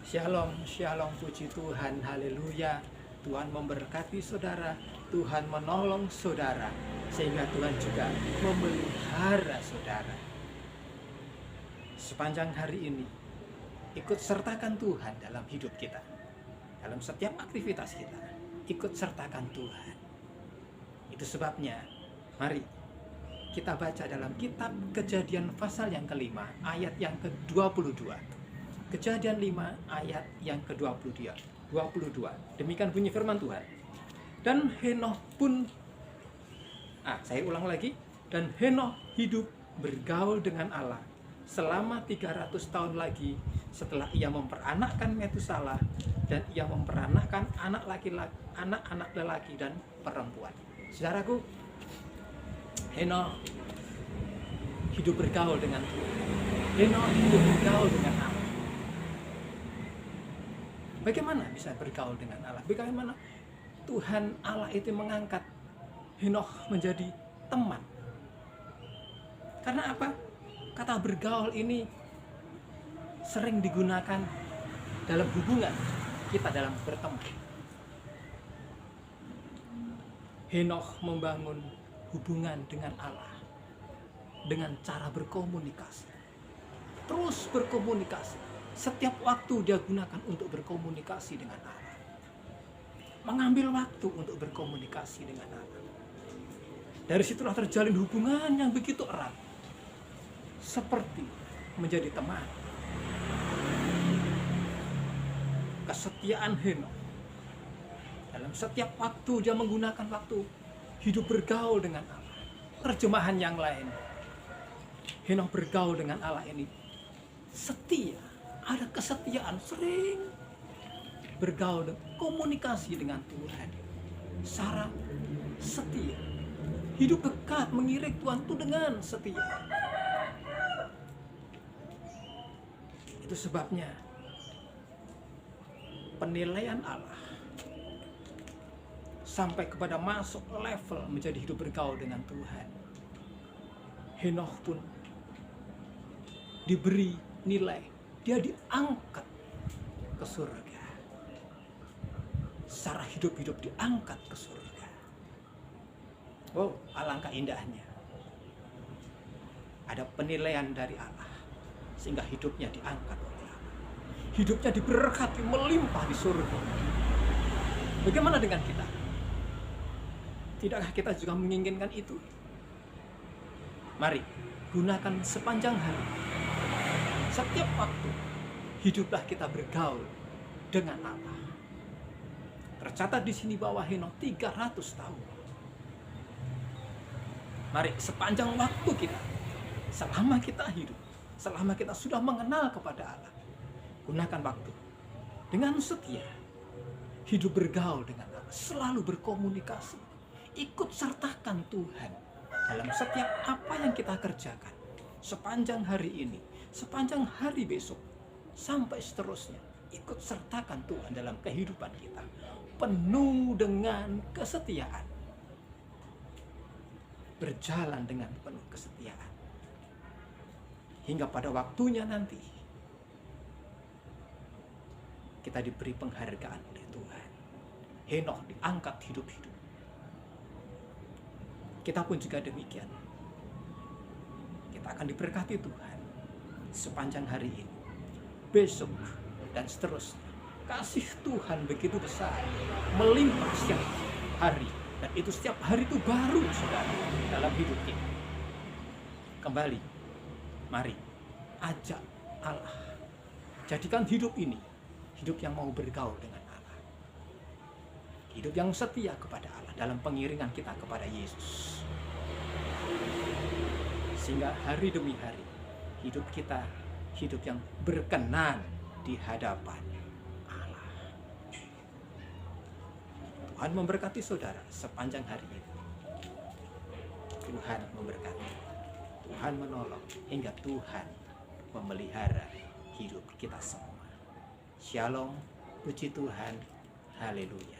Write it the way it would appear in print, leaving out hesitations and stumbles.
Shalom, shalom, puji Tuhan, haleluya. Tuhan memberkati saudara, Tuhan menolong saudara, sehingga Tuhan juga memelihara saudara. Sepanjang hari ini, ikut sertakan Tuhan dalam hidup kita. Dalam setiap aktivitas kita, ikut sertakan Tuhan. Itu sebabnya, mari kita baca dalam kitab Kejadian pasal yang kelima, ayat yang ke-22. Kejadian 5 ayat yang ke-22. Demikian bunyi firman Tuhan. Dan Henokh pun, saya ulang lagi. Dan Henokh hidup bergaul dengan Allah selama 300 tahun lagi setelah ia memperanakkan Metusalah, dan ia memperanakkan anak-anak lelaki dan perempuan. Saudaraku, Henokh hidup bergaul dengan Tuhan. Henokh hidup bergaul dengan Allah. Bagaimana bisa bergaul dengan Allah? Bagaimana Tuhan Allah itu mengangkat Henokh menjadi teman? Karena apa? Kata bergaul ini sering digunakan dalam hubungan kita dalam berteman. Henokh membangun hubungan dengan Allah dengan cara berkomunikasi. Terus berkomunikasi. Setiap waktu dia gunakan untuk berkomunikasi dengan Allah. Mengambil waktu untuk berkomunikasi dengan Allah. Dari situlah terjalin hubungan yang begitu erat. Seperti menjadi teman. Kesetiaan Henokh. Dalam setiap waktu dia menggunakan waktu hidup bergaul dengan Allah. Terjemahan yang lain, Henokh bergaul dengan Allah ini setia. Ada kesetiaan, sering bergaul, komunikasi dengan Tuhan secara setia. Hidup dekat, mengiring Tuhan itu dengan setia. Itu sebabnya penilaian Allah sampai kepada masuk level menjadi hidup bergaul dengan Tuhan. Henokh pun diberi nilai, dia diangkat ke surga. Secara hidup-hidup diangkat ke surga. Wow, alangkah indahnya. Ada penilaian dari Allah sehingga hidupnya diangkat oleh Allah. Hidupnya diberkati melimpah di surga. Bagaimana dengan kita? Tidakkah kita juga menginginkan itu? Mari gunakan sepanjang hari. Setiap waktu, hiduplah kita bergaul dengan Allah. Tercatat di sini bahwa Henokh 300 tahun. Mari sepanjang waktu kita, selama kita hidup, selama kita sudah mengenal kepada Allah, gunakan waktu dengan setia. Hidup bergaul dengan Allah, selalu berkomunikasi. Ikut sertakan Tuhan dalam setiap apa yang kita kerjakan. Sepanjang hari ini, sepanjang hari besok, sampai seterusnya, ikut sertakan Tuhan dalam kehidupan kita, penuh dengan kesetiaan, berjalan dengan penuh kesetiaan, hingga pada waktunya nanti kita diberi penghargaan oleh Tuhan. Henokh diangkat hidup-hidup. Kita pun juga demikian. Kita akan diberkati Tuhan sepanjang hari ini, besok, dan seterusnya. Kasih Tuhan begitu besar, melimpah setiap hari, dan itu setiap hari itu baru, saudara, dalam hidup kita. Kembali, mari ajak Allah, jadikan hidup ini hidup yang mau bergaul dengan Allah, hidup yang setia kepada Allah dalam pengiringan kita kepada Yesus, sehingga hari demi hari hidup kita hidup yang berkenan di hadapan Allah. Tuhan memberkati saudara sepanjang hari ini. Tuhan memberkati, Tuhan menolong, hingga Tuhan memelihara hidup kita semua. Shalom, puji Tuhan, haleluya.